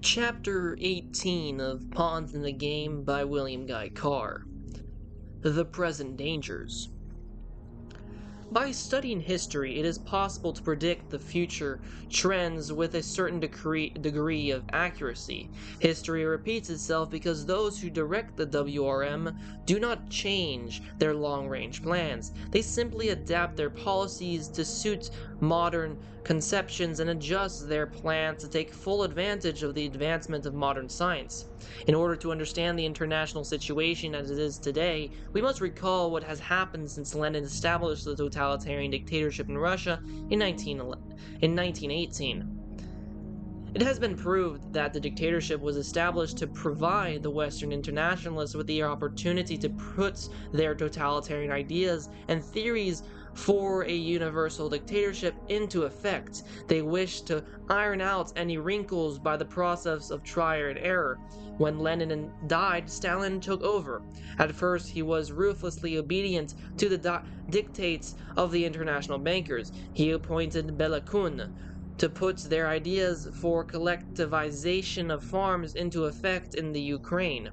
Chapter 18 of Pawns in the Game by William Guy Carr. The Present Dangers. By studying history, it is possible to predict the future trends with a certain degree of accuracy. History repeats itself because those who direct the WRM do not change their long-range plans. They simply adapt their policies to suit modern conceptions and adjust their plans to take full advantage of the advancement of modern science. In order to understand the international situation as it is today, we must recall what has happened since Lenin established the totalitarian dictatorship in Russia in 1918. It has been proved that the dictatorship was established to provide the Western internationalists with the opportunity to put their totalitarian ideas and theories for a universal dictatorship into effect. They wished to iron out any wrinkles by the process of trial and error. When Lenin died, Stalin took over. At first, he was ruthlessly obedient to the dictates of the international bankers. He appointed Belakun to put their ideas for collectivization of farms into effect in the Ukraine.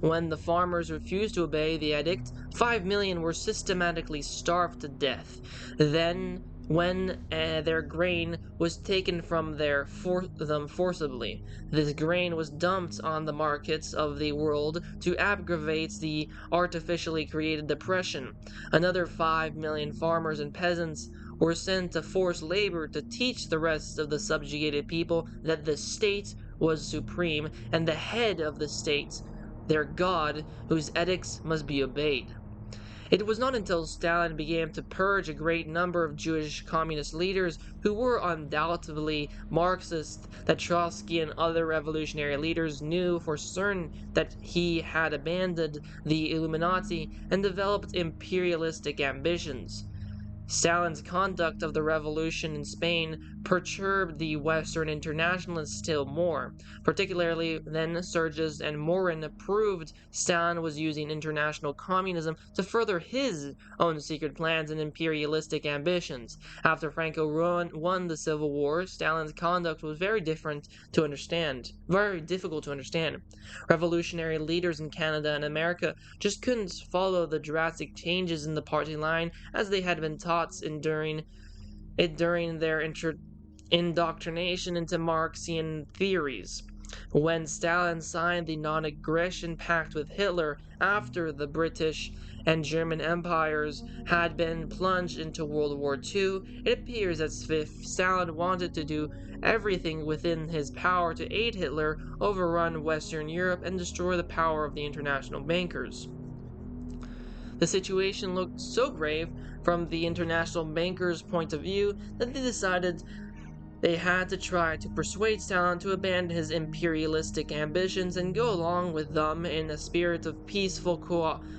When the farmers refused to obey the edict, 5 million were systematically starved to death. Then, when their grain was taken from them forcibly, this grain was dumped on the markets of the world to aggravate the artificially created depression. Another 5 million farmers and peasants were sent to forced labor to teach the rest of the subjugated people that the state was supreme and the head of the state their god, whose edicts must be obeyed. It was not until Stalin began to purge a great number of Jewish communist leaders who were undoubtedly Marxist that Trotsky and other revolutionary leaders knew for certain that he had abandoned the Illuminati and developed imperialistic ambitions. Stalin's conduct of the revolution in Spain perturbed the Western internationalists still more. Particularly then Sturgis and Morin proved Stalin was using international communism to further his own secret plans and imperialistic ambitions. After Franco won the Civil War, Stalin's conduct was very difficult to understand. Revolutionary leaders in Canada and America just couldn't follow the drastic changes in the party line as they had been taught during their indoctrination into Marxian theories. When Stalin signed the non-aggression pact with Hitler after the British and German empires had been plunged into World War II, it appears as if Stalin wanted to do everything within his power to aid Hitler overrun Western Europe and destroy the power of the international bankers. The situation looked so grave from the international bankers' point of view that they decided they had to try to persuade Stalin to abandon his imperialistic ambitions and go along with them in a spirit of peaceful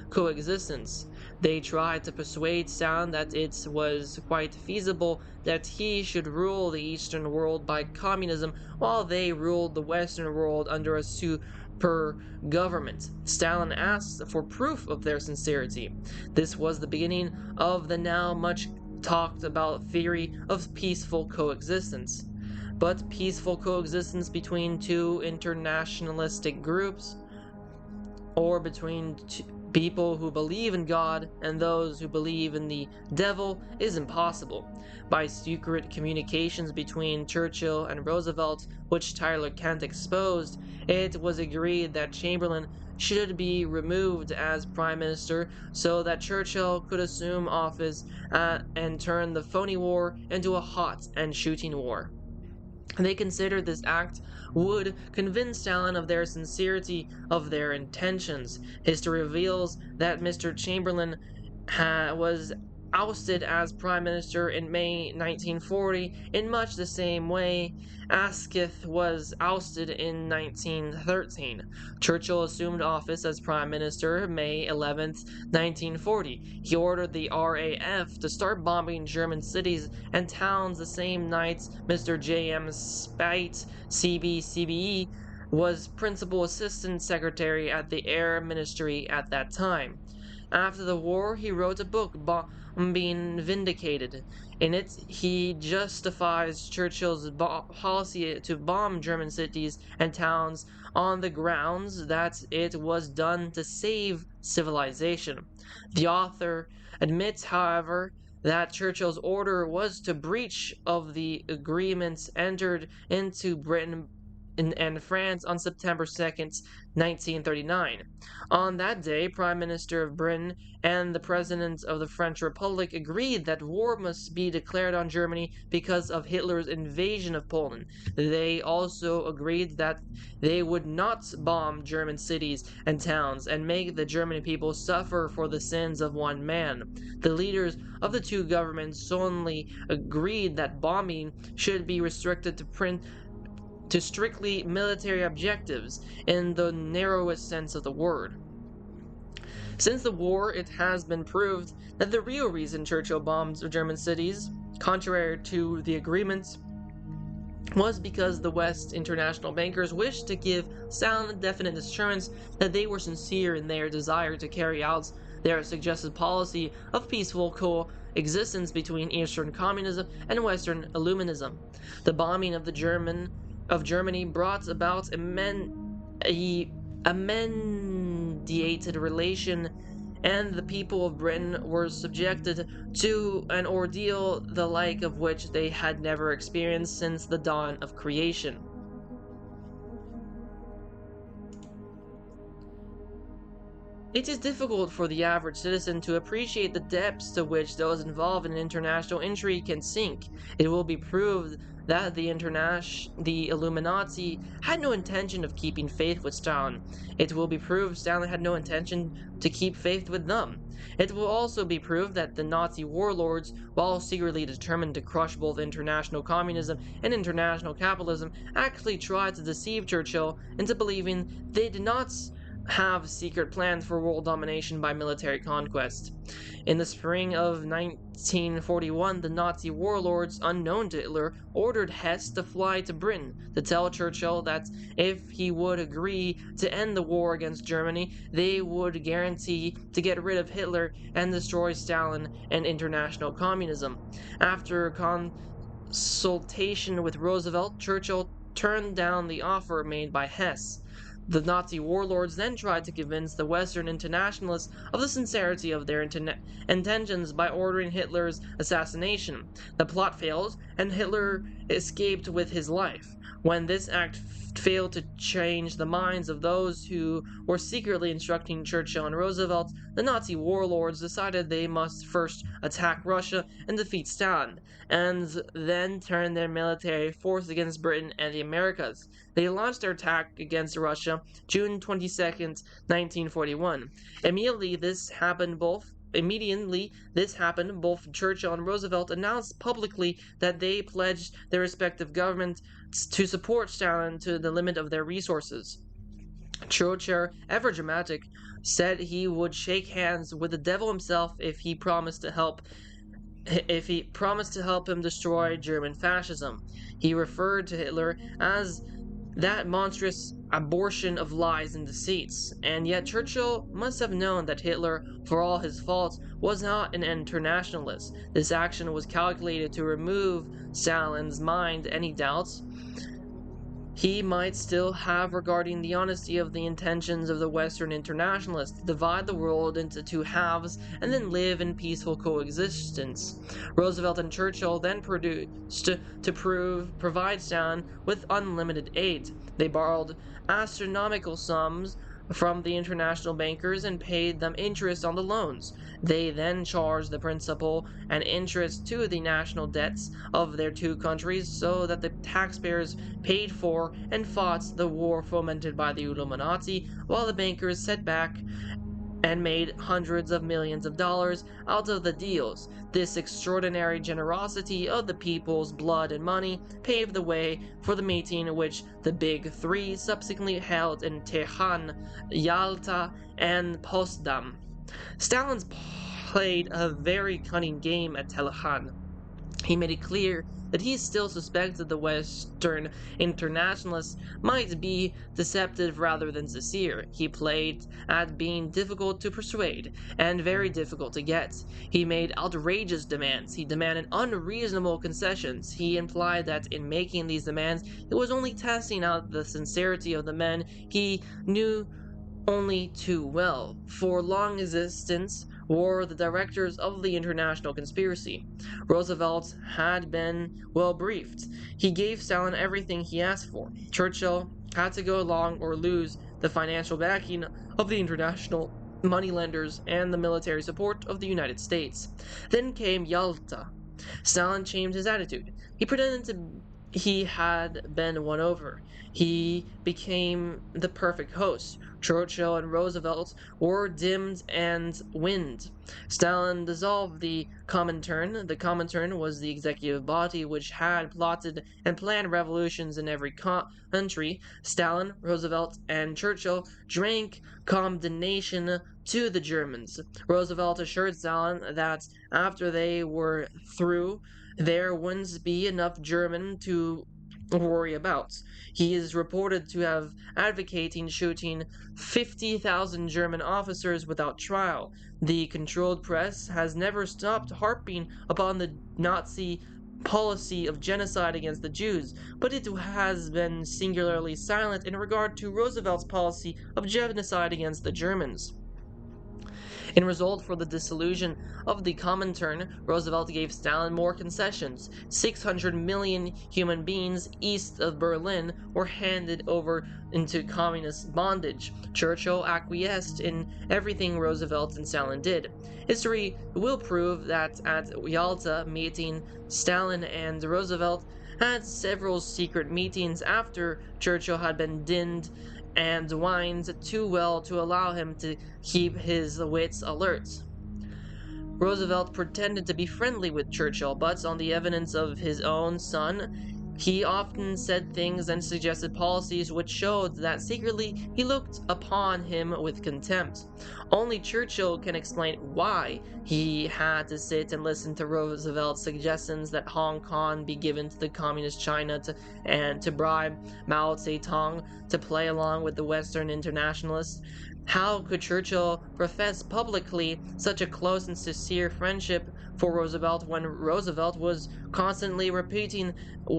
coexistence. They tried to persuade Stalin that it was quite feasible that he should rule the Eastern world by communism while they ruled the Western world under a super government. Stalin asked for proof of their sincerity. This was the beginning of the now much talked about theory of peaceful coexistence. But peaceful coexistence between two internationalistic groups, or between people who believe in God and those who believe in the devil, is impossible. By secret communications between Churchill and Roosevelt, which Tyler Kent exposed, it was agreed that Chamberlain should be removed as Prime Minister so that Churchill could assume office and turn the phony war into a hot and shooting war. They considered this act would convince Stalin of their sincerity of their intentions. History reveals that Mr. Chamberlain was ousted as Prime Minister in May 1940 in much the same way Asquith was ousted in 1913. Churchill assumed office as Prime Minister May 11, 1940. He ordered the RAF to start bombing German cities and towns the same night Mr. J.M. Speight, CBE, was Principal Assistant Secretary at the Air Ministry at that time. After the war, he wrote a book, being vindicated. In it, he justifies Churchill's policy to bomb German cities and towns on the grounds that it was done to save civilization. The author admits, however, that Churchill's order was to breach of the agreements entered into Britain and France on September 2nd, 1939. On that day, Prime Minister of Britain and the President of the French Republic agreed that war must be declared on Germany because of Hitler's invasion of Poland. They also agreed that they would not bomb German cities and towns and make the German people suffer for the sins of one man. The leaders of the two governments solemnly agreed that bombing should be restricted to strictly military objectives in the narrowest sense of the word. Since the war, it has been proved that the real reason Churchill bombed German cities, contrary to the agreements, was because the West's international bankers wished to give sound and definite assurance that they were sincere in their desire to carry out their suggested policy of peaceful coexistence between Eastern communism and Western illuminism. The bombing of Germany brought about a mediated relation, and the people of Britain were subjected to an ordeal the like of which they had never experienced since the dawn of creation. It is difficult for the average citizen to appreciate the depths to which those involved in international intrigue can sink. It will be proved that the Illuminati had no intention of keeping faith with Stalin. It will be proved Stalin had no intention to keep faith with them. It will also be proved that the Nazi warlords, while secretly determined to crush both international communism and international capitalism, actually tried to deceive Churchill into believing they did not have secret plans for world domination by military conquest. In the spring of 1941, the Nazi warlords, unknown to Hitler, ordered Hess to fly to Britain to tell Churchill that if he would agree to end the war against Germany, they would guarantee to get rid of Hitler and destroy Stalin and international communism. After consultation with Roosevelt, Churchill turned down the offer made by Hess. The Nazi warlords then tried to convince the Western internationalists of the sincerity of their intentions by ordering Hitler's assassination. The plot failed, and Hitler escaped with his life. When this act failed to change the minds of those who were secretly instructing Churchill and Roosevelt, the Nazi warlords decided they must first attack Russia and defeat Stalin, and then turn their military force against Britain and the Americas. They launched their attack against Russia June 22nd, 1941. Immediately this happened, both Churchill and Roosevelt announced publicly that they pledged their respective governments to support Stalin to the limit of their resources. Churchill, ever dramatic, said he would shake hands with the devil himself if he promised to help him destroy German fascism. He referred to Hitler as that monstrous abortion of lies and deceits, and yet Churchill must have known that Hitler, for all his faults, was not an internationalist. This action was calculated to remove Stalin's mind any doubts he might still have regarding the honesty of the intentions of the Western internationalists to divide the world into two halves and then live in peaceful coexistence. Roosevelt and Churchill then provide Stalin with unlimited aid. They borrowed astronomical sums from the international bankers and paid them interest on the loans. They then charged the principal and interest to the national debts of their two countries so that the taxpayers paid for and fought the war fomented by the Illuminati, while the bankers sat back and made hundreds of millions of dollars out of the deals. This extraordinary generosity of the people's blood and money paved the way for the meeting which the Big Three subsequently held in Tehran, Yalta, and Potsdam. Stalin played a very cunning game at Tehran. He made it clear that he still suspected the Western internationalists might be deceptive rather than sincere. He played at being difficult to persuade and very difficult to get. He made outrageous demands. He demanded unreasonable concessions. He implied that in making these demands, it was only testing out the sincerity of the men he knew only too well. For long existence were the directors of the international conspiracy. Roosevelt had been well briefed. He gave Stalin everything he asked for. Churchill had to go along or lose the financial backing of the international moneylenders and the military support of the United States. Then came Yalta. Stalin changed his attitude. He pretended he had been won over. He became the perfect host. Churchill and Roosevelt were dimmed and wind. Stalin dissolved the Comintern. The Comintern was the executive body which had plotted and planned revolutions in every country. Stalin, Roosevelt, and Churchill drank condemnation to the Germans. Roosevelt assured Stalin that after they were through, there wouldn't be enough German to worry about. He is reported to have advocating shooting 50,000 German officers without trial. The controlled press has never stopped harping upon the Nazi policy of genocide against the Jews, but it has been singularly silent in regard to Roosevelt's policy of genocide against the Germans. In result for the dissolution of the Comintern, Roosevelt gave Stalin more concessions. 600 million human beings east of Berlin were handed over into communist bondage. Churchill acquiesced in everything Roosevelt and Stalin did. History will prove that at Yalta meeting, Stalin and Roosevelt had several secret meetings after Churchill had been dinned and wined too well to allow him to keep his wits alert. Roosevelt pretended to be friendly with Churchill, but on the evidence of his own son, he often said things and suggested policies which showed that secretly he looked upon him with contempt. Only Churchill can explain why he had to sit and listen to Roosevelt's suggestions that Hong Kong be given to the Communist China and to bribe Mao Zedong to play along with the Western internationalists. How could Churchill profess publicly such a close and sincere friendship for Roosevelt when Roosevelt was constantly repeating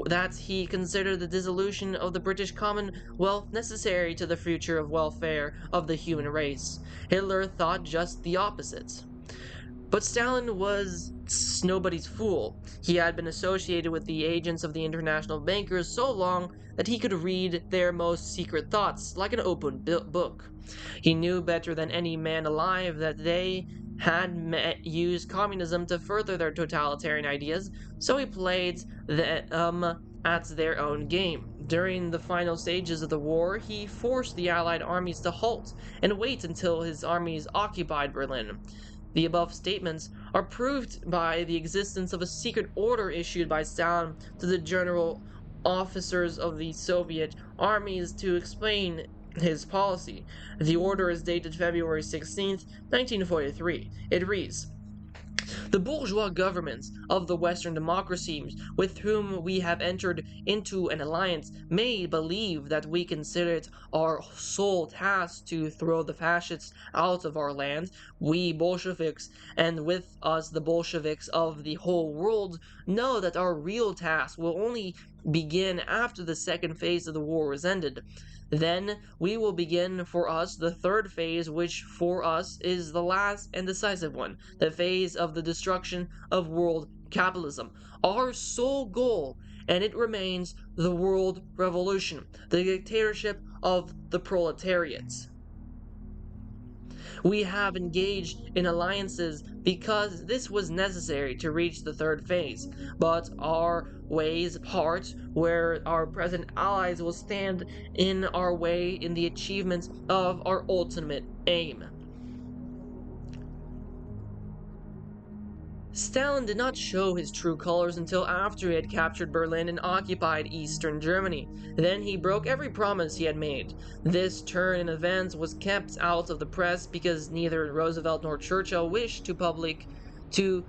that he considered the dissolution of the British Commonwealth necessary to the future of welfare of the human race? Hitler thought just the opposite. But Stalin was nobody's fool. He had been associated with the agents of the international bankers so long that he could read their most secret thoughts like an open book. He knew better than any man alive that they had used communism to further their totalitarian ideas, so he played them at their own game. During the final stages of the war, he forced the Allied armies to halt and wait until his armies occupied Berlin. The above statements are proved by the existence of a secret order issued by Stalin to the general officers of the Soviet armies to explain his policy. The order is dated February 16, 1943. It reads, "The bourgeois governments of the Western democracies with whom we have entered into an alliance may believe that we consider it our sole task to throw the fascists out of our land. We Bolsheviks, and with us the Bolsheviks of the whole world, know that our real task will only begin after the second phase of the war is ended. Then we will begin for us the third phase, which for us is the last and decisive one, the phase of the destruction of world capitalism. Our sole goal, and it remains the world revolution, the dictatorship of the proletariat. We have engaged in alliances because this was necessary to reach the third phase, but our ways part where our present allies will stand in our way in the achievement of our ultimate aim." Stalin did not show his true colors until after he had captured Berlin and occupied eastern Germany. Then he broke every promise he had made. This turn in events was kept out of the press because neither Roosevelt nor Churchill wished to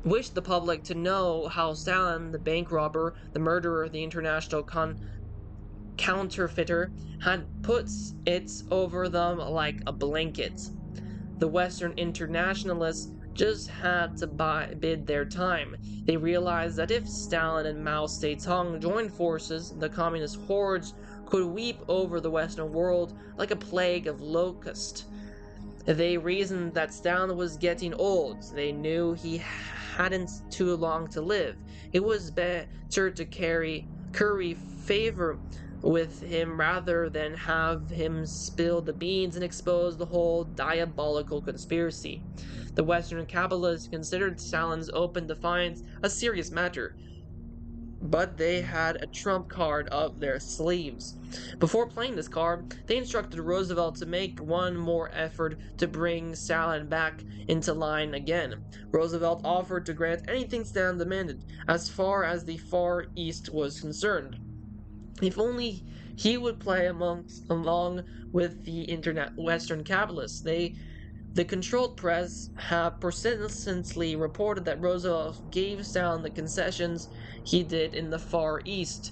wished the public to know how Stalin, the bank robber, the murderer, the international counterfeiter, had put it over them like a blanket. The Western internationalists just had to bid their time. They realized that if Stalin and Mao Zedong joined forces, the communist hordes could weep over the Western world like a plague of locusts. They reasoned that Stalin was getting old. They knew he hadn't too long to live. It was better to curry favor with him rather than have him spill the beans and expose the whole diabolical conspiracy. The Western capitalists considered Stalin's open defiance a serious matter, but they had a trump card up their sleeves. Before playing this card, they instructed Roosevelt to make one more effort to bring Stalin back into line again. Roosevelt offered to grant anything Stalin demanded, as far as the Far East was concerned. If only he would play along with the Western capitalists. The controlled press have persistently reported that Roosevelt gave Stalin the concessions he did in the Far East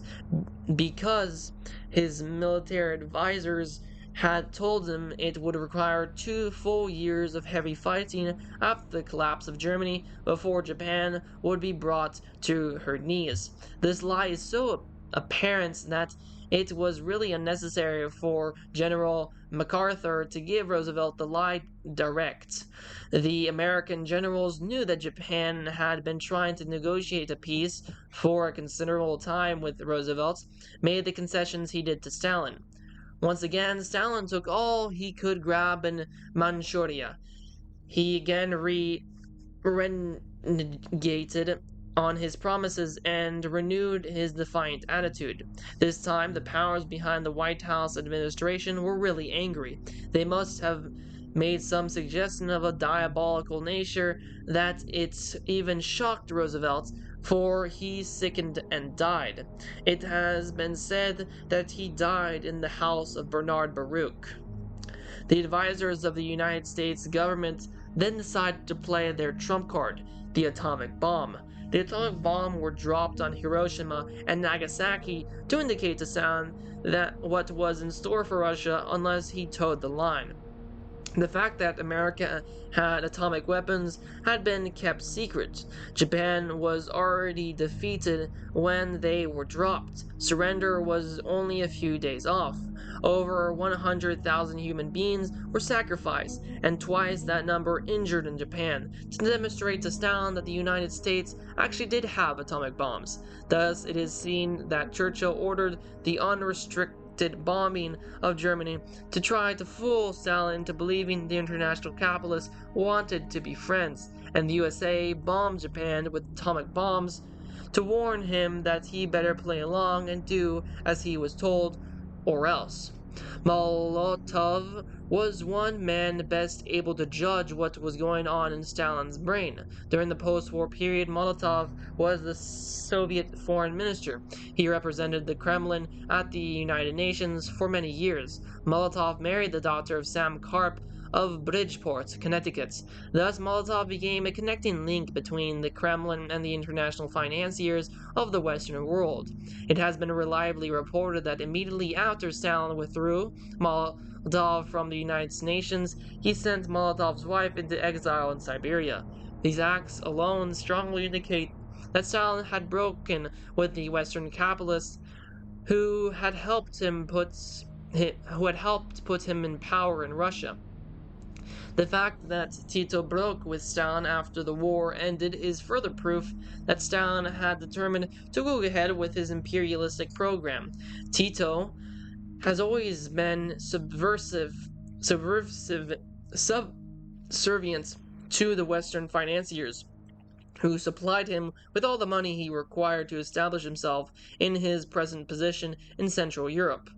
because his military advisors had told him it would require 2 full years of heavy fighting after the collapse of Germany before Japan would be brought to her knees. This lie is so apparent that it was really unnecessary for General MacArthur to give Roosevelt the lie direct. The American generals knew that Japan had been trying to negotiate a peace for a considerable time with Roosevelt, made the concessions he did to Stalin. Once again, Stalin took all he could grab in Manchuria. He again renegated on his promises and renewed his defiant attitude. This time, the powers behind the White House administration were really angry. They must have made some suggestion of a diabolical nature that it even shocked Roosevelt, for he sickened and died. It has been said that he died in the house of Bernard Baruch. The advisors of the United States government then decided to play their trump card, the atomic bomb. The atomic bomb were dropped on Hiroshima and Nagasaki to indicate to Stalin that what was in store for Russia unless he toed the line. The fact that America had atomic weapons had been kept secret. Japan was already defeated when they were dropped. Surrender was only a few days off. Over 100,000 human beings were sacrificed, and twice that number injured in Japan, to demonstrate to Stalin that the United States actually did have atomic bombs. Thus, it is seen that Churchill ordered the unrestricted bombing of Germany to try to fool Stalin into believing the international capitalists wanted to be friends, and the USA bombed Japan with atomic bombs to warn him that he better play along and do as he was told, or else. Molotov was one man best able to judge what was going on in Stalin's brain. During the post-war period, Molotov was the Soviet foreign minister. He represented the Kremlin at the United Nations for many years. Molotov married the daughter of Sam Karp of Bridgeport, Connecticut. Thus, Molotov became a connecting link between the Kremlin and the international financiers of the Western world. It has been reliably reported that immediately after Stalin withdrew Molotov from the United Nations, he sent Molotov's wife into exile in Siberia. These acts alone strongly indicate that Stalin had broken with the Western capitalists who had helped put him in power in Russia. The fact that Tito broke with Stalin after the war ended is further proof that Stalin had determined to go ahead with his imperialistic program. Tito has always been subservient to the Western financiers, who supplied him with all the money he required to establish himself in his present position in Central Europe.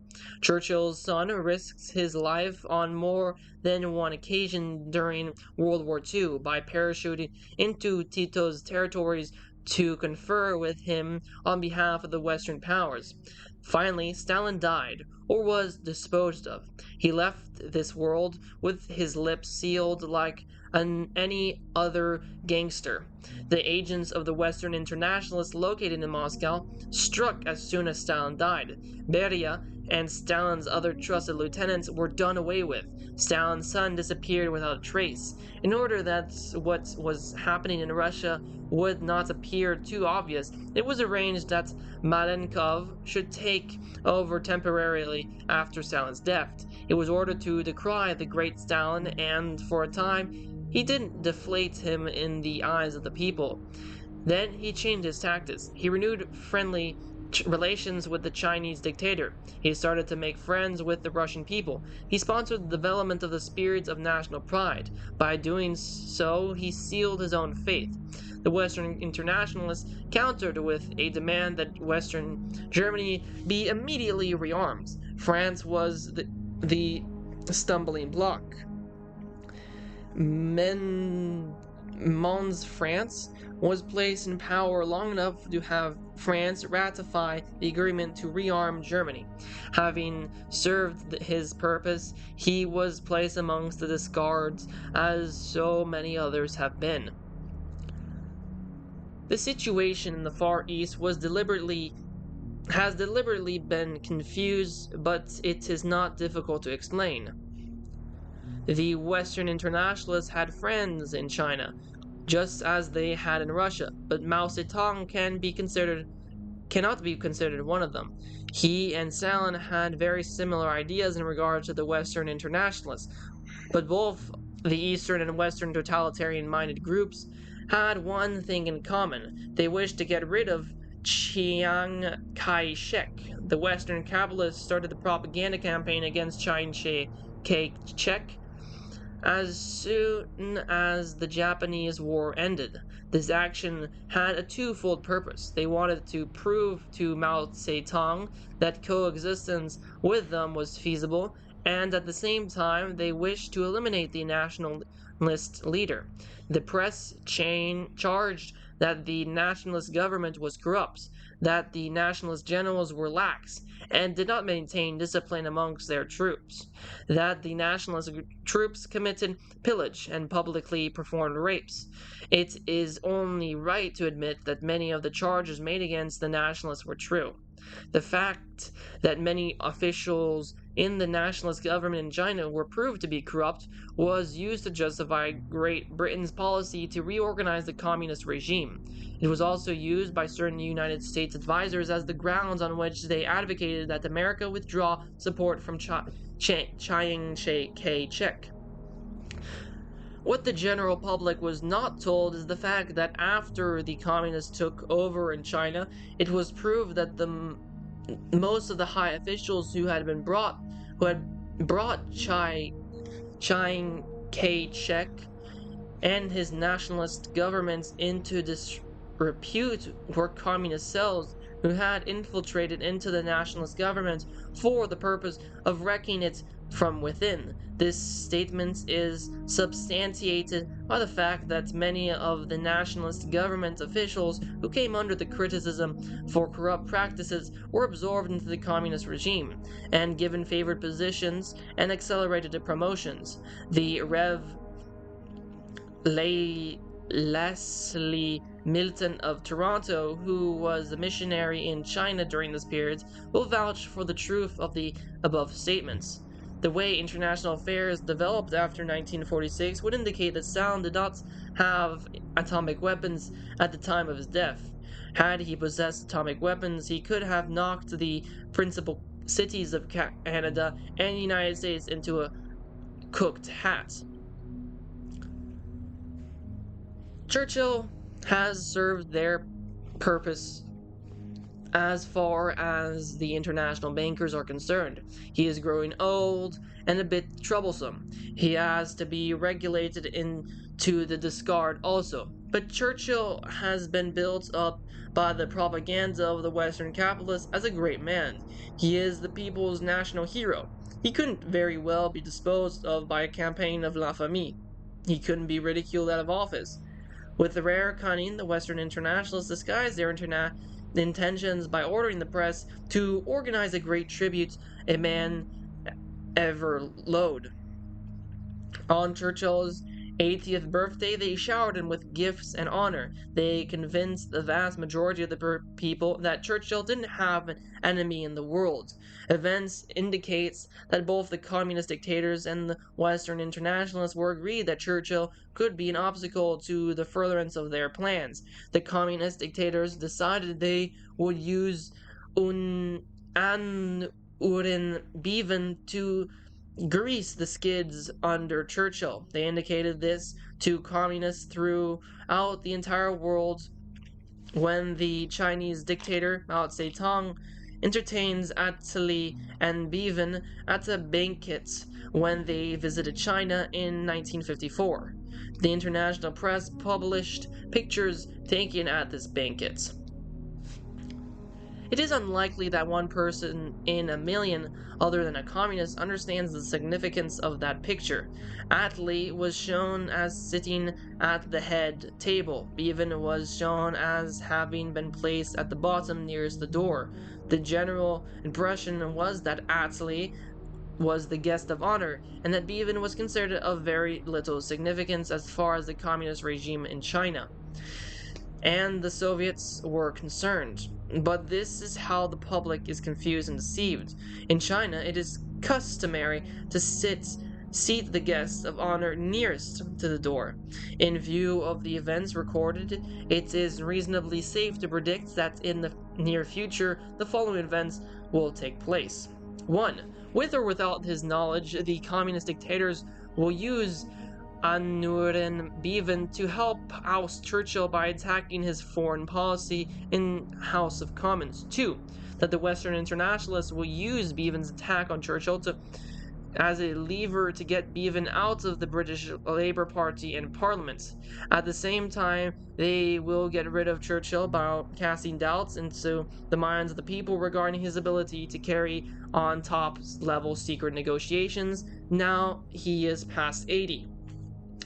Churchill's son risks his life on more than one occasion during World War II by parachuting into Tito's territories to confer with him on behalf of the Western powers. Finally, Stalin died, or was disposed of. He left this world with his lips sealed like any other gangster. The agents of the Western Internationalists located in Moscow struck as soon as Stalin died. Beria and Stalin's other trusted lieutenants were done away with. Stalin's son disappeared without a trace. In order that what was happening in Russia would not appear too obvious, it was arranged that Malenkov should take over temporarily after Stalin's death. It was ordered to decry the great Stalin, and for a time, he didn't deflate him in the eyes of the people. Then he changed his tactics. He renewed friendly relations with the Chinese dictator. He started to make friends with the Russian people. He sponsored the development of the spirit of national pride. By doing so, he sealed his own fate. The Western Internationalists countered with a demand that Western Germany be immediately rearmed. France was the stumbling block. Mons France was placed in power long enough to have France ratify the agreement to rearm Germany. Having served his purpose, he was placed amongst the discards, as so many others have been. The situation in the Far East has deliberately been confused, but it is not difficult to explain. The Western Internationalists had friends in China, just as they had in Russia, but Mao Zedong cannot be considered one of them. He and Stalin had very similar ideas in regard to the Western Internationalists, but both the Eastern and Western totalitarian-minded groups had one thing in common. They wished to get rid of Chiang Kai-shek. The Western capitalists started the propaganda campaign against Chiang Kai-shek as soon as the Japanese War ended. This action had a twofold purpose. They wanted to prove to Mao Zedong that coexistence with them was feasible, and at the same time they wished to eliminate the nationalist leader. The press charged that the nationalist government was corrupt, that the nationalist generals were lax, and did not maintain discipline amongst their troops, that the nationalist troops committed pillage and publicly performed rapes. It is only right to admit that many of the charges made against the nationalists were true. The fact that many officials in the nationalist government in China were proved to be corrupt was used to justify Great Britain's policy to reorganize the communist regime. It was also used by certain United States advisors as the grounds on which they advocated that America withdraw support from Chiang Kai-shek. What the general public was not told is the fact that after the communists took over in China, it was proved that most of the high officials who had brought Chiang Kai-shek and his nationalist governments into disrepute were communist cells who had infiltrated into the nationalist government for the purpose of wrecking it from within. This statement is substantiated by the fact that many of the nationalist government officials who came under the criticism for corrupt practices were absorbed into the communist regime and given favored positions and accelerated promotions. The Rev. Leslie Milton of Toronto, who was a missionary in China during this period, will vouch for the truth of the above statements. The way international affairs developed after 1946 would indicate that Stalin did not have atomic weapons at the time of his death. Had he possessed atomic weapons, he could have knocked the principal cities of Canada and the United States into a cooked hat. Churchill has served their purpose as far as the international bankers are concerned. He is growing old and a bit troublesome. He has to be regulated into the discard also. But Churchill has been built up by the propaganda of the Western capitalists as a great man. He is the people's national hero. He couldn't very well be disposed of by a campaign of La Famille. He couldn't be ridiculed out of office. With rare cunning, the Western Internationalists disguised their intentions by ordering the press to organize a great tribute a man ever load on Churchill's 80th birthday, they showered him with gifts and honor. They convinced the vast majority of the people that Churchill didn't have an enemy in the world. Events indicates that both the communist dictators and the Western internationalists were agreed that Churchill could be an obstacle to the furtherance of their plans. The communist dictators decided they would use an urin beven to grease the skids under Churchill. They indicated this to communists throughout the entire world when the Chinese dictator Mao Zedong entertains Attlee and Bevan at a banquet when they visited China in 1954. The international press published pictures taken at this banquet. It is unlikely that one person in a million, other than a communist, understands the significance of that picture. Attlee was shown as sitting at the head table. Bevan was shown as having been placed at the bottom nearest the door. The general impression was that Attlee was the guest of honor, and that Bevan was considered of very little significance as far as the communist regime in China and the Soviets were concerned. But this is how the public is confused and deceived. In China, it is customary to seat the guests of honor nearest to the door. In view of the events recorded, it is reasonably safe to predict that in the near future, the following events will take place. 1. With or without his knowledge, the communist dictators will use Anurin Bevan to help oust Churchill by attacking his foreign policy in House of Commons. 2. That the Western internationalists will use Bevan's attack on Churchill as a lever to get Bevan out of the British Labour Party and Parliament. At the same time, they will get rid of Churchill by casting doubts into the minds of the people regarding his ability to carry on top-level secret negotiations now he is past 80.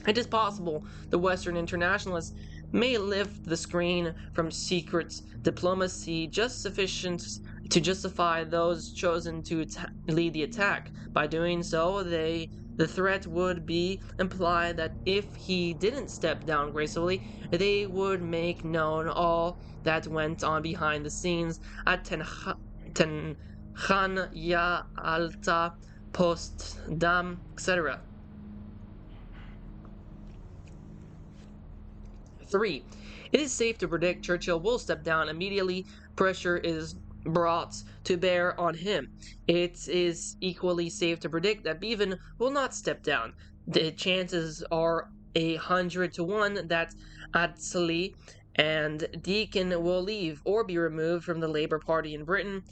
It is possible the Western internationalists may lift the screen from secret diplomacy just sufficient to justify those chosen to lead the attack. By doing so, the threat would be implied that if he didn't step down gracefully, they would make known all that went on behind the scenes at Tenhan Ya Alta Postdam, etc. 3. It is safe to predict Churchill will step down immediately pressure is brought to bear on him. It is equally safe to predict that Bevan will not step down. The chances are 100 to 1 that Attlee and Deakin will leave or be removed from the Labour Party in Britain,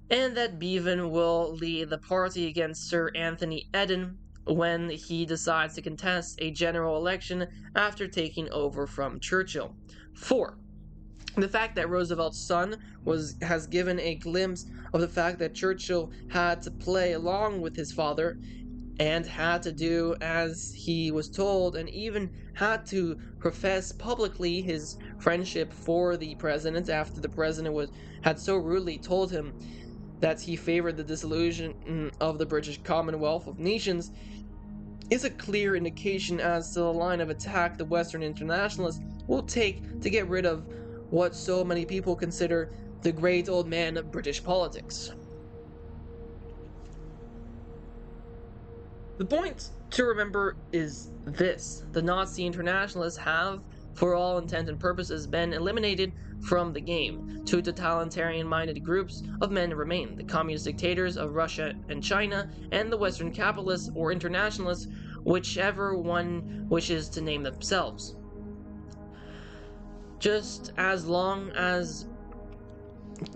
and that Bevan will lead the party against Sir Anthony Eden when he decides to contest a general election after taking over from Churchill. 4. The fact that Roosevelt's son has given a glimpse of the fact that Churchill had to play along with his father and had to do as he was told, and even had to profess publicly his friendship for the president after the president had so rudely told him that he favored the dissolution of the British Commonwealth of Nations, is a clear indication as to the line of attack the Western internationalists will take to get rid of what so many people consider the great old man of British politics. The point to remember is this: the Nazi internationalists have, for all intent and purposes, been eliminated from the game. Two totalitarian-minded groups of men remain: the communist dictators of Russia and China, and the Western capitalists or internationalists, whichever one wishes to name themselves. Just as long as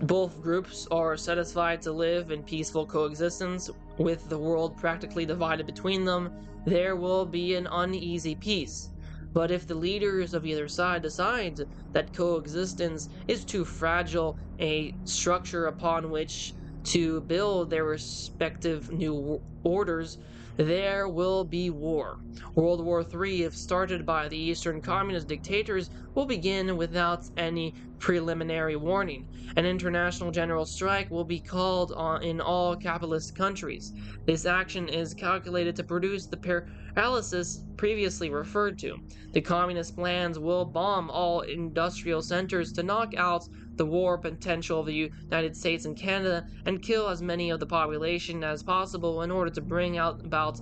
both groups are satisfied to live in peaceful coexistence with the world practically divided between them, there will be an uneasy peace. But if the leaders of either side decide that coexistence is too fragile a structure upon which to build their respective new orders, there will be war. World War III, if started by the Eastern Communist dictators, will begin without any preliminary warning. An international general strike will be called on in all capitalist countries. This action is calculated to produce the paralysis previously referred to. The communist plans will bomb all industrial centers to knock out the war potential of the United States and Canada and kill as many of the population as possible in order to bring about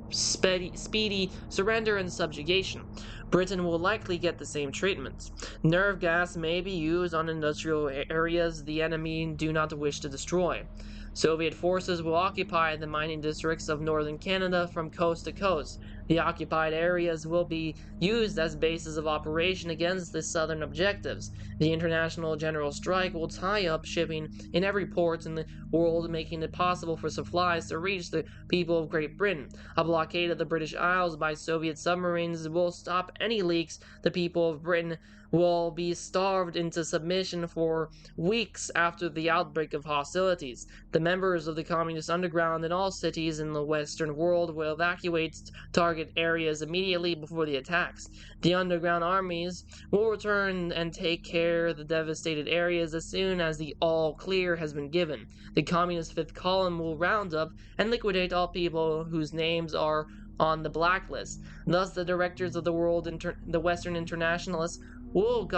speedy surrender and subjugation. Britain will likely get the same treatment. Nerve gas may be used on industrial areas the enemy do not wish to destroy. Soviet forces will occupy the mining districts of northern Canada from coast to coast. The occupied areas will be used as bases of operation against the southern objectives. The international general strike will tie up shipping in every port in the world, making it possible for supplies to reach the people of Great Britain. A blockade of the British Isles by Soviet submarines will stop any leaks. The people of Britain will be starved into submission for weeks after the outbreak of hostilities. The members of the communist underground in all cities in the Western world will evacuate target areas immediately before the attacks. The underground armies will return and take care of the devastated areas as soon as the all clear has been given. The communist fifth column will round up and liquidate all people whose names are on the blacklist. Thus, the directors of the Western internationalists will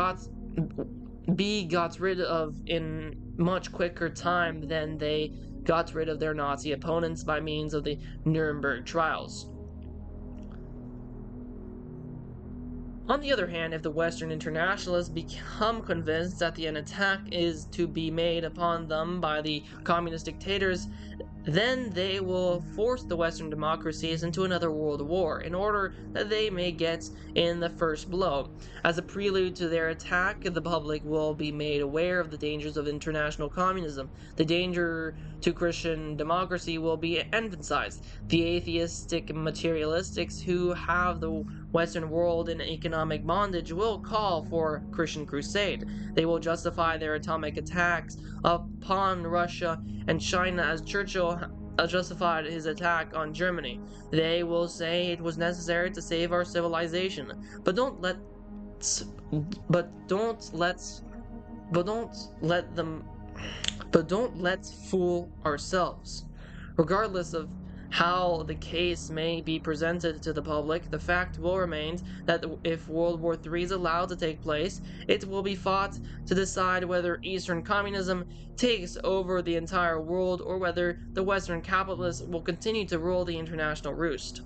be got rid of in much quicker time than they got rid of their Nazi opponents by means of the Nuremberg trials. On the other hand, if the Western internationalists become convinced that an attack is to be made upon them by the communist dictators, then they will force the Western democracies into another world war in order that they may get in the first blow. As a prelude to their attack, the public will be made aware of the dangers of international communism. The danger to Christian democracy will be emphasized. The atheistic materialists who have the Western world in economic bondage will call for Christian crusade. They will justify their atomic attacks upon Russia and China as Churchill justified his attack on Germany. They will say it was necessary to save our civilization, but don't let fool ourselves. Regardless of how the case may be presented to the public, the fact will remain that if World War III is allowed to take place, it will be fought to decide whether Eastern communism takes over the entire world or whether the Western capitalists will continue to rule the international roost.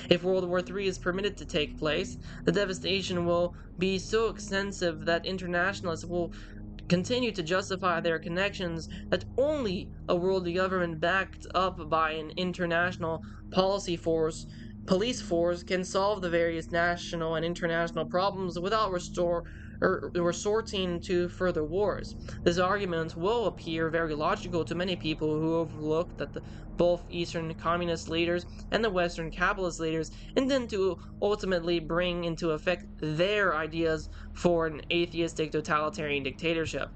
If World War III is permitted to take place, the devastation will be so extensive that internationalists will continue to justify their connections that only a world government backed up by an international police force can solve the various national and international problems without resorting to further wars. This argument will appear very logical to many people who overlook that both Eastern communist leaders and the Western capitalist leaders intend to ultimately bring into effect their ideas for an atheistic totalitarian dictatorship.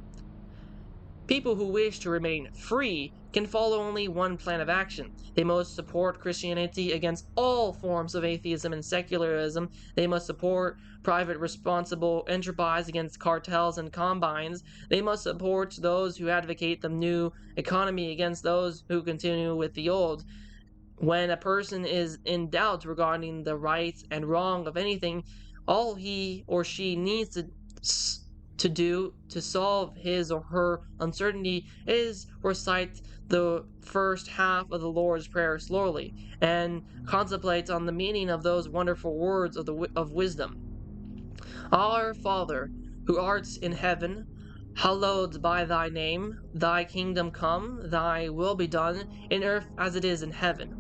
People who wish to remain free can follow only one plan of action. They must support Christianity against all forms of atheism and secularism. They must support private responsible enterprise against cartels and combines. They must support those who advocate the new economy against those who continue with the old. When a person is in doubt regarding the right and wrong of anything, all he or she needs to do to solve his or her uncertainty is recite the first half of the Lord's Prayer slowly and contemplate on the meaning of those wonderful words of wisdom. Our Father, who art in heaven, hallowed be thy name. Thy kingdom come, thy will be done in earth as it is in heaven.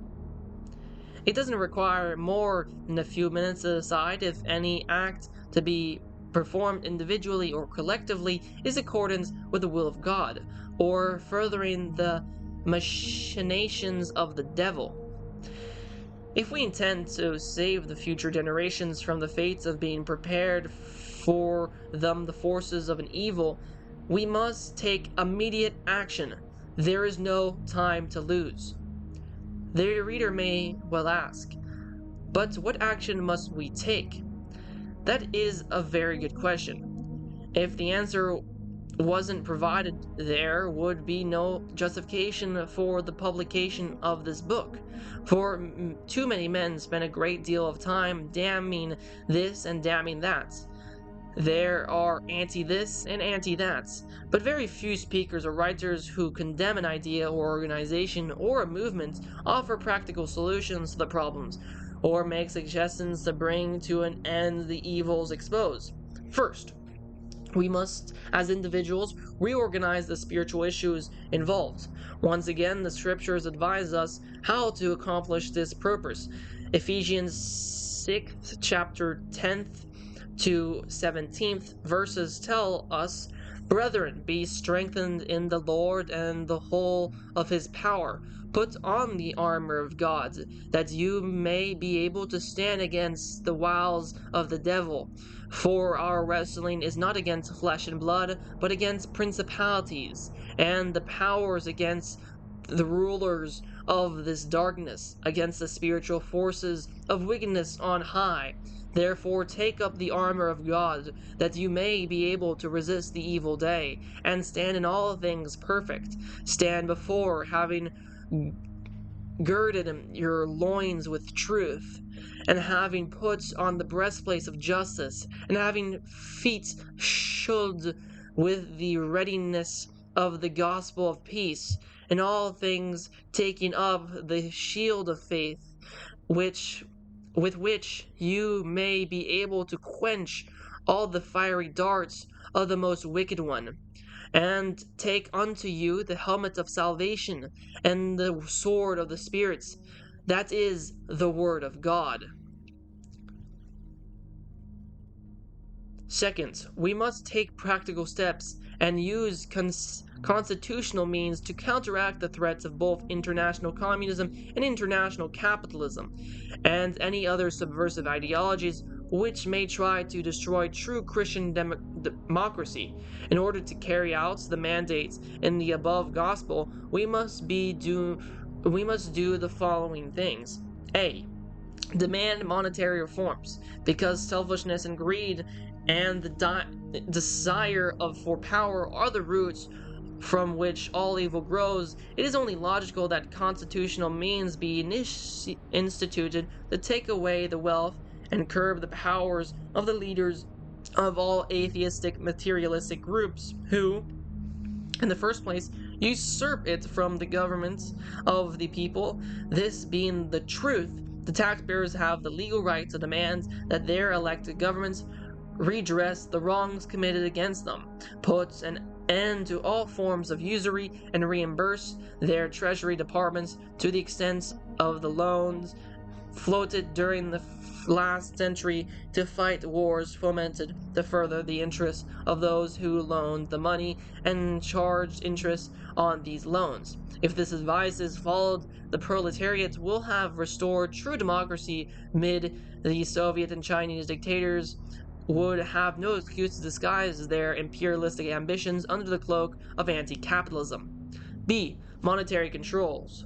It doesn't require more than a few minutes to decide if any act to be performed individually or collectively is accordance with the will of God, or furthering the machinations of the devil. If we intend to save the future generations from the fates of being prepared for them the forces of an evil, we must take immediate action. There is no time to lose. The reader may well ask, but what action must we take? That is a very good question. If the answer wasn't provided, there would be no justification for the publication of this book. For too many men spend a great deal of time damning this and damning that. There are anti-this and anti-that's, but very few speakers or writers who condemn an idea or organization or a movement offer practical solutions to the problems, or make suggestions to bring to an end the evils exposed. First, we must, as individuals, reorganize the spiritual issues involved. Once again, the scriptures advise us how to accomplish this purpose. Ephesians 6th chapter 10th to 17th verses tell us, "Brethren, be strengthened in the Lord and the whole of his power. Put on the armor of God, that you may be able to stand against the wiles of the devil. For our wrestling is not against flesh and blood, but against principalities and the powers, against the rulers of this darkness, against the spiritual forces of wickedness on high. Therefore take up the armor of God, that you may be able to resist the evil day, and stand in all things perfect. Stand before, having girded your loins with truth, and having put on the breastplate of justice, and having feet shod with the readiness of the gospel of peace, in all things taking up the shield of faith, with which you may be able to quench all the fiery darts of the most wicked one. And take unto you the helmet of salvation and the sword of the spirits, that is the word of God." Second, we must take practical steps and use constitutional means to counteract the threats of both international communism and international capitalism, and any other subversive ideologies which may try to destroy true Christian democracy. In order to carry out the mandates in the above gospel, we must do the following things. A. Demand monetary reforms, because selfishness and greed and the desire for power are the roots from which all evil grows. It is only logical that constitutional means be instituted to take away the wealth and curb the powers of the leaders of all atheistic materialistic groups who, in the first place, usurp it from the governments of the people. This being the truth, the taxpayers have the legal right to demand that their elected governments redress the wrongs committed against them, put an end to all forms of usury, and reimburse their treasury departments to the extent of the loans floated during the last century to fight wars fomented to further the interests of those who loaned the money and charged interest on these loans. If this advice is followed, the proletariat will have restored true democracy mid the Soviet and Chinese dictators would have no excuse to disguise their imperialistic ambitions under the cloak of anti-capitalism. B. Monetary controls.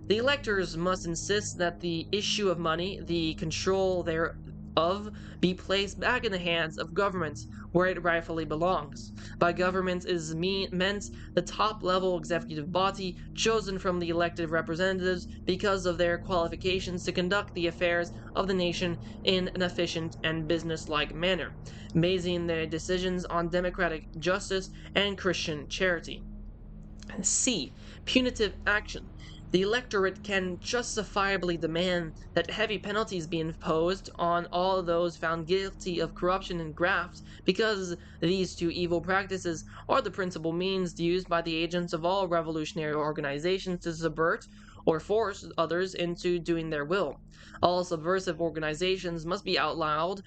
The electors must insist that the issue of money, the control thereof, be placed back in the hands of government where it rightfully belongs. By government is meant the top-level executive body chosen from the elected representatives because of their qualifications to conduct the affairs of the nation in an efficient and business-like manner, basing their decisions on democratic justice and Christian charity. C. Punitive action. The electorate can justifiably demand that heavy penalties be imposed on all those found guilty of corruption and graft, because these two evil practices are the principal means used by the agents of all revolutionary organizations to subvert or force others into doing their will. All subversive organizations must be outlawed,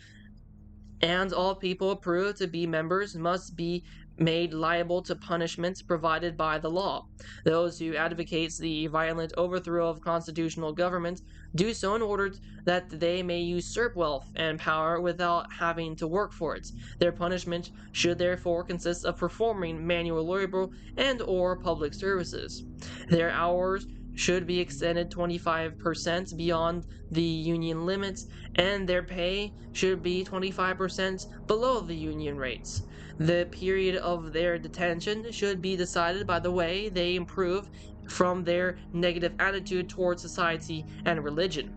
and all people approved to be members must be made liable to punishments provided by the law. Those who advocate the violent overthrow of constitutional government do so in order that they may usurp wealth and power without having to work for it. Their punishment should therefore consist of performing manual labor and or public services. Their hours should be extended 25% beyond the union limits, and their pay should be 25% below the union rates. The period of their detention should be decided by the way they improve from their negative attitude towards society and religion.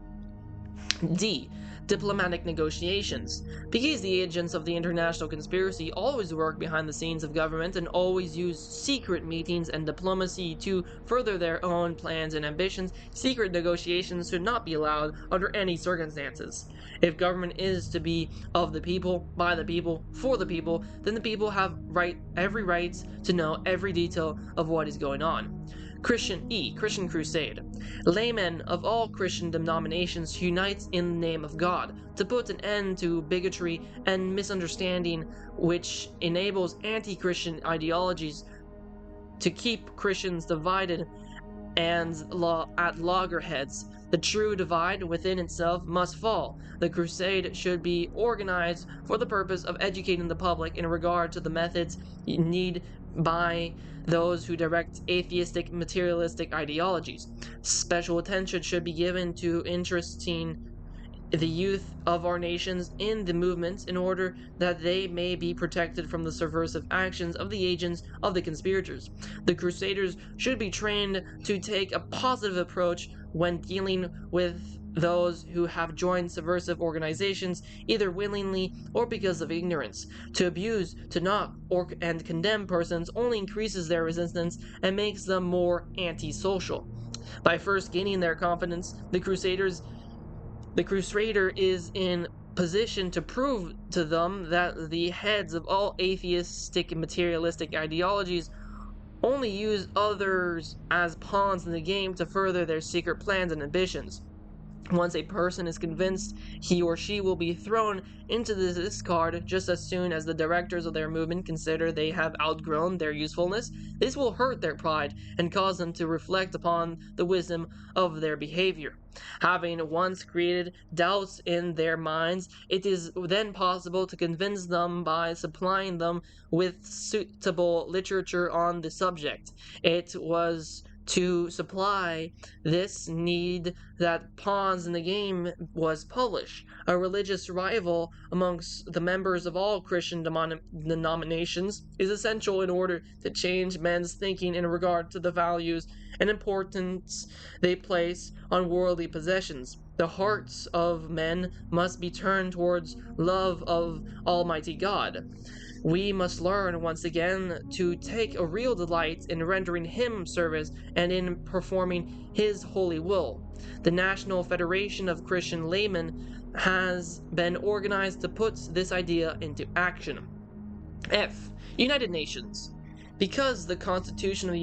D. Diplomatic negotiations. Because the agents of the international conspiracy always work behind the scenes of government and always use secret meetings and diplomacy to further their own plans and ambitions, secret negotiations should not be allowed under any circumstances. If government is to be of the people, by the people, for the people, then the people have every right to know every detail of what is going on. Christian Crusade. Laymen of all Christian denominations unite in the name of God to put an end to bigotry and misunderstanding which enables anti-Christian ideologies to keep Christians divided and at loggerheads. The true divide within itself must fall. The crusade should be organized for the purpose of educating the public in regard to the methods needed by those who direct atheistic, materialistic ideologies. Special attention should be given to interesting the youth of our nations in the movements in order that they may be protected from the subversive actions of the agents of the conspirators. The crusaders should be trained to take a positive approach when dealing with those who have joined subversive organizations, either willingly or because of ignorance. To abuse, to knock, and condemn persons only increases their resistance and makes them more antisocial. By first gaining their confidence, the crusader is in position to prove to them that the heads of all atheistic and materialistic ideologies only use others as pawns in the game to further their secret plans and ambitions. Once a person is convinced, he or she will be thrown into the discard just as soon as the directors of their movement consider they have outgrown their usefulness. This will hurt their pride and cause them to reflect upon the wisdom of their behavior. Having once created doubts in their minds, it is then possible to convince them by supplying them with suitable literature on the subject. It was to supply this need that Pawns in the Game was published. A religious rival amongst the members of all Christian denominations is essential in order to change men's thinking in regard to the values and importance they place on worldly possessions. The hearts of men must be turned towards love of Almighty God. We must learn once again to take a real delight in rendering Him service and in performing His holy will. The National Federation of Christian Laymen has been organized to put this idea into action. F. United Nations. Because the Constitution of the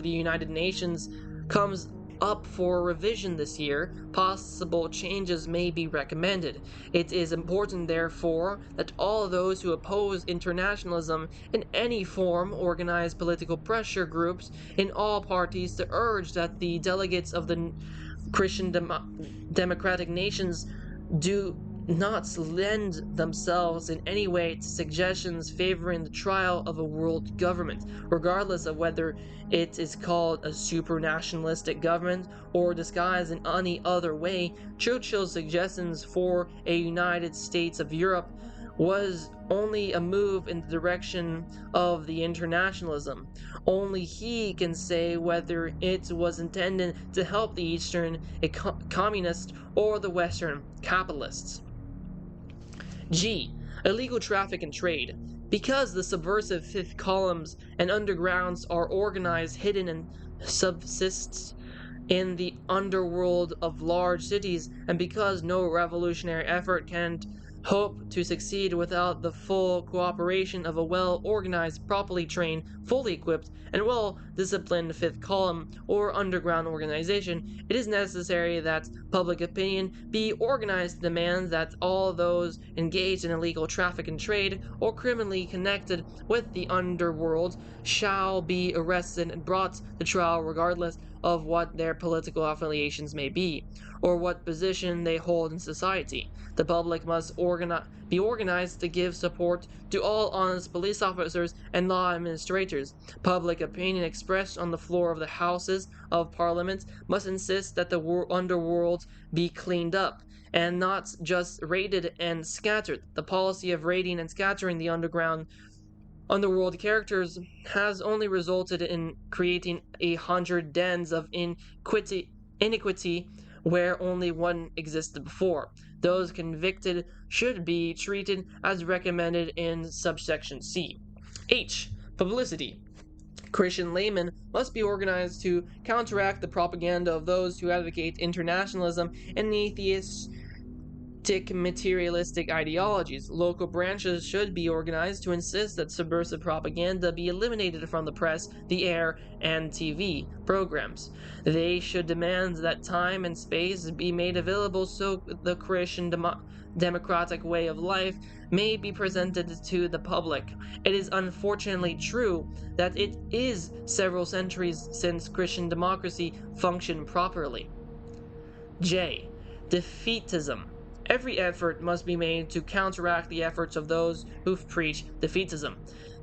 United Nations comes up for revision this year, possible changes may be recommended. It is important, therefore, that all those who oppose internationalism in any form organize political pressure groups in all parties to urge that the delegates of the Christian democratic nations do not lend themselves in any way to suggestions favoring the trial of a world government, regardless of whether it is called a supranationalistic government or disguised in any other way. Churchill's suggestions for a United States of Europe was only a move in the direction of the internationalism. Only he can say whether it was intended to help the Eastern communists or the Western capitalists. G. Illegal traffic and trade. Because the subversive fifth columns and undergrounds are organized, hidden, and subsists in the underworld of large cities, and because no revolutionary effort can hope to succeed without the full cooperation of a well-organized, properly trained, fully equipped, and well-disciplined fifth column or underground organization, it is necessary that public opinion be organized to demand that all those engaged in illegal traffic and trade or criminally connected with the underworld shall be arrested and brought to trial regardless of what their political affiliations may be, or what position they hold in society. The public must be organized to give support to all honest police officers and law administrators. Public opinion expressed on the floor of the Houses of Parliament must insist that the underworld be cleaned up, and not just raided and scattered. The policy of raiding and scattering the underworld characters has only resulted in creating 100 dens of iniquity where only one existed before. Those convicted should be treated as recommended in subsection C. H. Publicity. Christian laymen must be organized to counteract the propaganda of those who advocate internationalism and atheistic materialistic ideologies. Local branches should be organized to insist that subversive propaganda be eliminated from the press, the air, and TV programs. They should demand that time and space be made available so the Christian democratic way of life may be presented to the public. It is unfortunately true that it is several centuries since Christian democracy functioned properly. J. Defeatism. Every effort must be made to counteract the efforts of those who preach defeatism.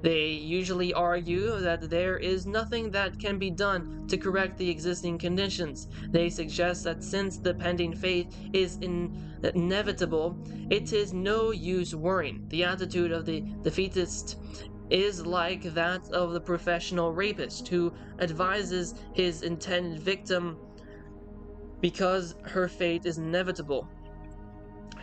They usually argue that there is nothing that can be done to correct the existing conditions. They suggest that since the pending fate is inevitable, it is no use worrying. The attitude of the defeatist is like that of the professional rapist who advises his intended victim because her fate is inevitable.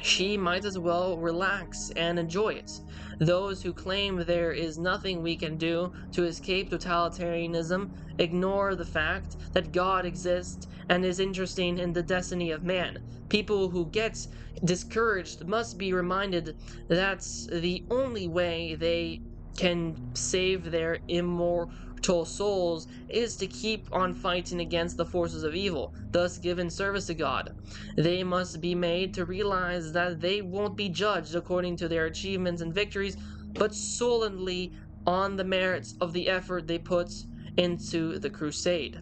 She might as well relax and enjoy it. Those who claim there is nothing we can do to escape totalitarianism ignore the fact that God exists and is interested in the destiny of man. People who get discouraged must be reminded that the only way they can save their immortal souls is to keep on fighting against the forces of evil, thus giving service to God. They must be made to realize that they won't be judged according to their achievements and victories, but solely on the merits of the effort they put into the crusade.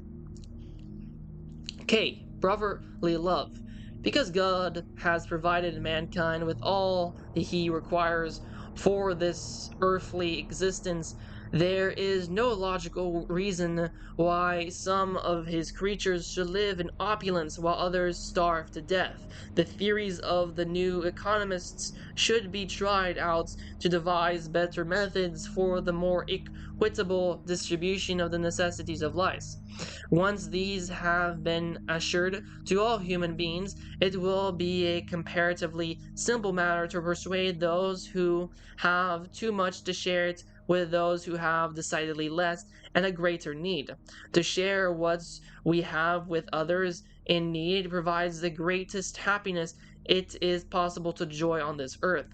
K. Brotherly love. Because God has provided mankind with all that he requires for this earthly existence, there is no logical reason why some of his creatures should live in opulence while others starve to death. The theories of the new economists should be tried out to devise better methods for the more equitable distribution of the necessities of life. Once these have been assured to all human beings, it will be a comparatively simple matter to persuade those who have too much to share it with those who have decidedly less and a greater need. To share what we have with others in need provides the greatest happiness it is possible to enjoy on this earth.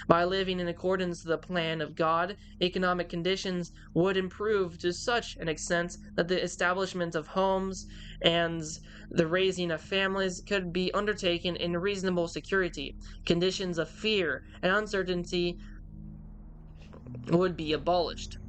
By living in accordance to the plan of God, economic conditions would improve to such an extent that the establishment of homes and the raising of families could be undertaken in reasonable security. Conditions of fear and uncertainty would be abolished.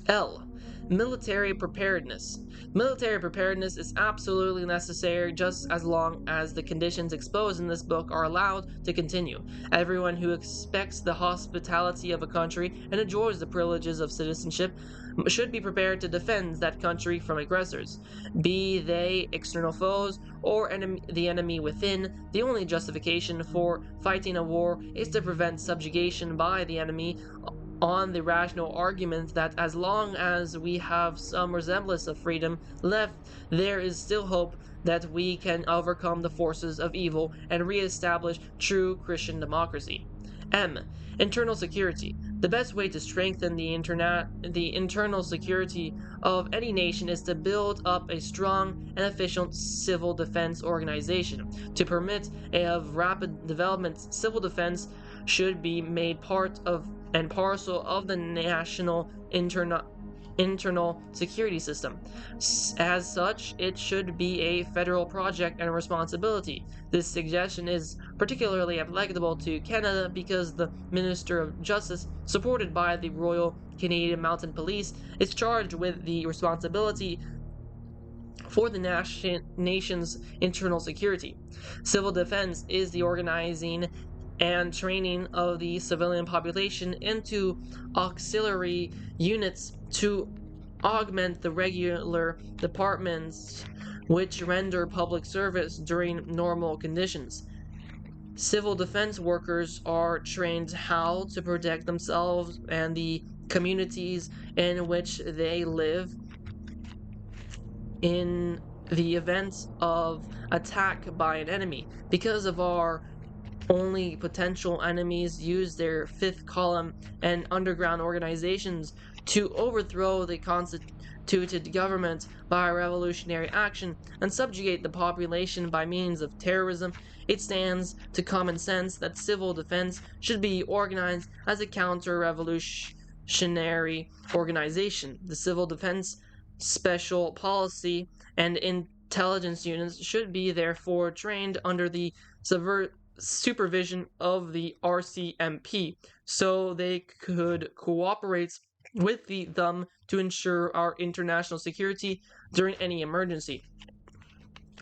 L. Military preparedness. Military preparedness is absolutely necessary just as long as the conditions exposed in this book are allowed to continue. Everyone who expects the hospitality of a country and enjoys the privileges of citizenship should be prepared to defend that country from aggressors, be they external foes or the enemy within. The only justification for fighting a war is to prevent subjugation by the enemy on the rational argument that as long as we have some resemblance of freedom left, there is still hope that we can overcome the forces of evil and re-establish true Christian democracy. M. Internal security. The best way to strengthen the internal security of any nation is to build up a strong and efficient civil defense organization. To permit of rapid development, civil defense should be made part of and parcel of the national internal security system. As such, it should be a federal project and responsibility. This suggestion is particularly applicable to Canada because the Minister of Justice, supported by the Royal Canadian Mounted Police, is charged with the responsibility for the nation's internal security. Civil defense is the organizing and training of the civilian population into auxiliary units to augment the regular departments which render public service during normal conditions. Civil defense workers are trained how to protect themselves and the communities in which they live in the event of attack by an enemy. Because of our only potential enemies use their fifth column and underground organizations to overthrow the constituted government by revolutionary action and subjugate the population by means of terrorism, it stands to common sense that civil defense should be organized as a counter-revolutionary organization. The civil defense, special policy, and intelligence units should be therefore trained under the supervision of the RCMP, so they could cooperate with them to ensure our international security during any emergency.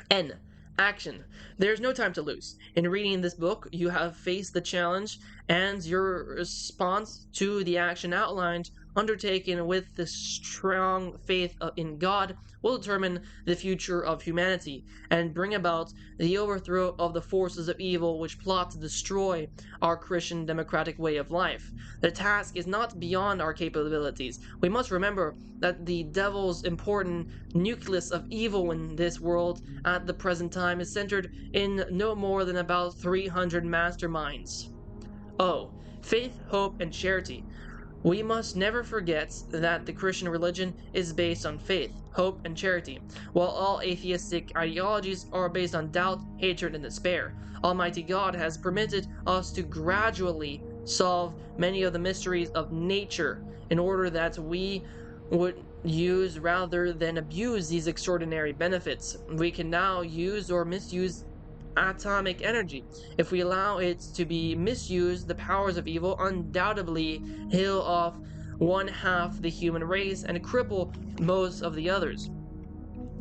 N. Action. There's no time to lose. In reading this book, you have faced the challenge, and your response to the action outlined, undertaken with the strong faith in God, will determine the future of humanity and bring about the overthrow of the forces of evil which plot to destroy our Christian democratic way of life. The task is not beyond our capabilities. We must remember that the devil's important nucleus of evil in this world at the present time is centered in no more than about 300 masterminds. O. Faith, hope, and charity. We must never forget that the Christian religion is based on faith, hope, and charity, while all atheistic ideologies are based on doubt, hatred, and despair. Almighty God has permitted us to gradually solve many of the mysteries of nature in order that we would use rather than abuse these extraordinary benefits. We can now use or misuse atomic energy. If we allow it to be misused, the powers of evil undoubtedly kill off one half the human race and cripple most of the others.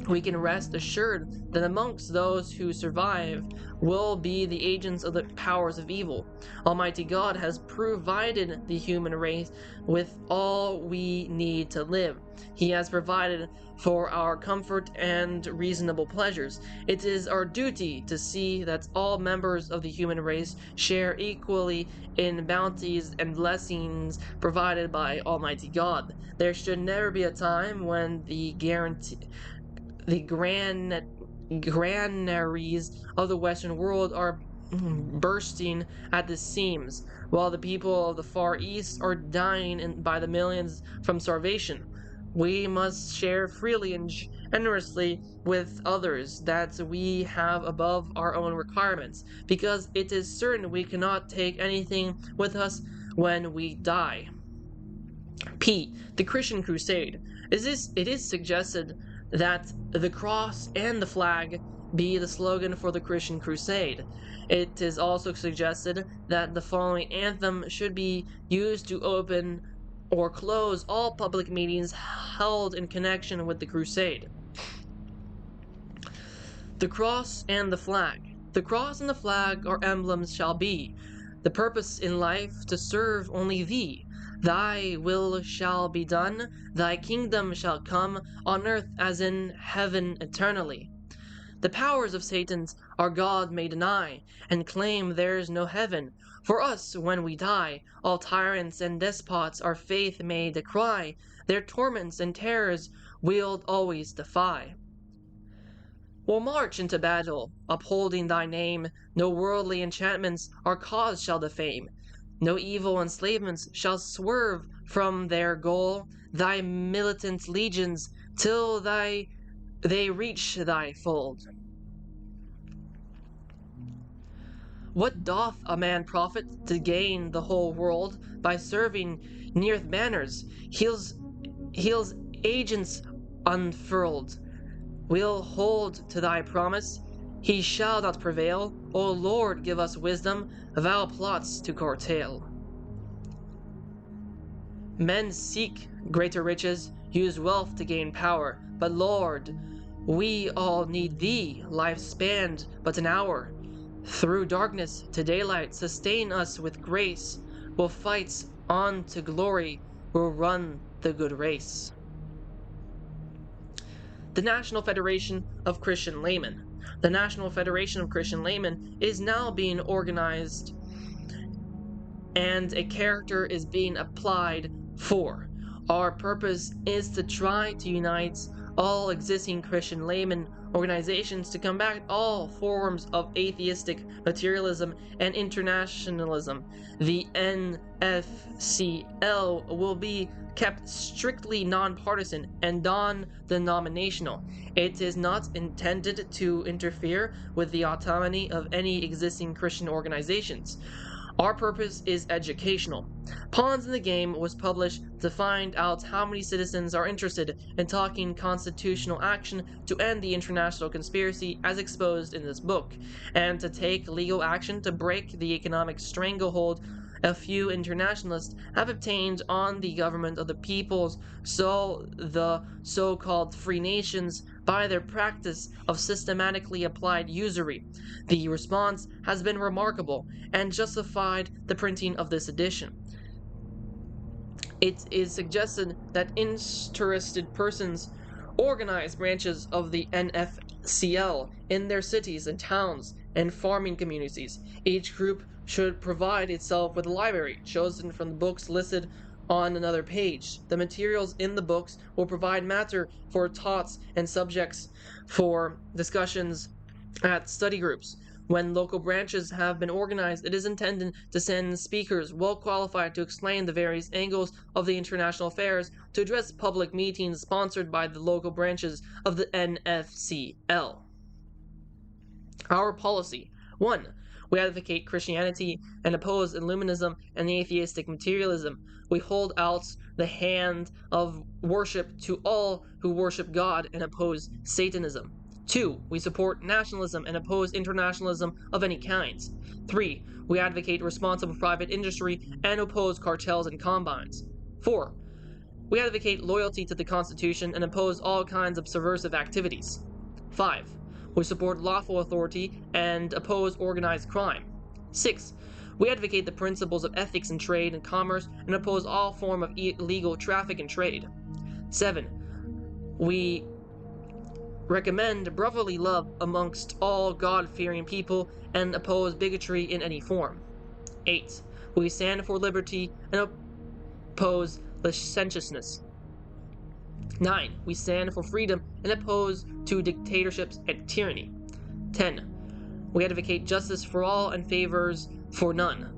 We can rest assured that amongst those who survive will be the agents of the powers of evil. Almighty God has provided the human race with all we need to live. He has provided for our comfort and reasonable pleasures. It is our duty to see that all members of the human race share equally in bounties and blessings provided by Almighty God. There should never be a time when the granaries of the Western world are bursting at the seams, while the people of the Far East are dying by the millions from starvation. We must share freely and generously with others that we have above our own requirements, because it is certain we cannot take anything with us when we die. P. The Christian Crusade. It is suggested that the cross and the flag be the slogan for the Christian Crusade. It is also suggested that the following anthem should be used to open or close all public meetings held in connection with the crusade. The cross and the flag. The cross and the flag our emblems shall be. The purpose in life to serve only thee. Thy will shall be done, thy kingdom shall come, on earth as in heaven eternally. The powers of Satan our God may deny, and claim there's no heaven. For us, when we die, all tyrants and despots our faith may decry, their torments and terrors we'll always defy. We'll march into battle, upholding thy name, no worldly enchantments our cause shall defame. No evil enslavements shall swerve from their goal, thy militant legions, till they reach thy fold. What doth a man profit to gain the whole world by serving neath banners, heels agents unfurled? We'll hold to thy promise, he shall not prevail. O Lord, give us wisdom, thou plots to curtail. Men seek greater riches, use wealth to gain power, but Lord, We all need thee, life spanned but an hour. Through darkness to daylight, sustain us with grace. We'll fight on to glory, we'll run the good race. The National Federation of Christian Laymen. The National Federation of Christian Laymen is now being organized, and a character is being applied for. Our purpose is to try to unite all existing Christian layman organizations to combat all forms of atheistic materialism and internationalism. The NFCL will be kept strictly nonpartisan and non-denominational. It is not intended to interfere with the autonomy of any existing Christian organizations. Our purpose is educational. Pawns in the Game was published to find out how many citizens are interested in taking constitutional action to end the international conspiracy as exposed in this book, and to take legal action to break the economic stranglehold a few internationalists have obtained on the government of the peoples, so the so-called free nations, by their practice of systematically applied usury. The response has been remarkable and justified the printing of this edition. It is suggested that interested persons organize branches of the NFCL in their cities and towns and farming communities. Each group should provide itself with a library chosen from the books listed on another page. The materials in the books will provide matter for talks and subjects for discussions at study groups. When local branches have been organized, it is intended to send speakers well qualified to explain the various angles of the international affairs to address public meetings sponsored by the local branches of the NFCL. Our policy. 1. We advocate Christianity and oppose Illuminism and atheistic materialism. We hold out the hand of worship to all who worship God and oppose Satanism. 2. We support nationalism and oppose internationalism of any kind. 3. We advocate responsible private industry and oppose cartels and combines. 4. We advocate loyalty to the Constitution and oppose all kinds of subversive activities. 5. We support lawful authority and oppose organized crime. 6. We advocate the principles of ethics in trade and commerce and oppose all form of illegal traffic and trade. 7. We recommend brotherly love amongst all God-fearing people and oppose bigotry in any form. 8. We stand for liberty and oppose licentiousness. 9. We stand for freedom and oppose to dictatorships and tyranny. 10. We advocate justice for all and favors for none.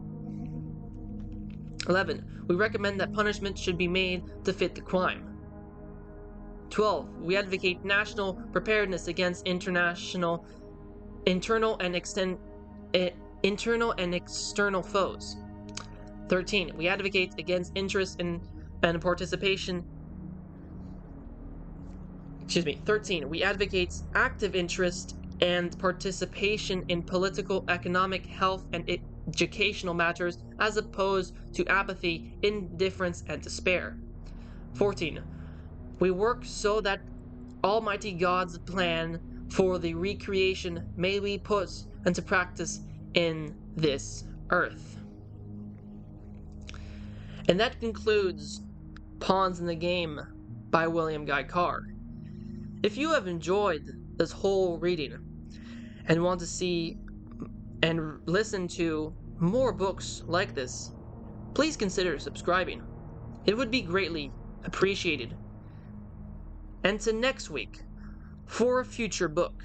11. We recommend that punishment should be made to fit the crime. 12. We advocate national preparedness against internal and external foes. 13. We advocate against interest and participation. 13. We advocate active interest and participation in political, economic, health, and educational matters as opposed to apathy, indifference, and despair. 14. We work so that Almighty God's plan for the recreation may be put into practice in this earth. And that concludes Pawns in the Game by William Guy Carr. If you have enjoyed this whole reading and want to see and listen to more books like this, please consider subscribing. It would be greatly appreciated. And to next week for a future book.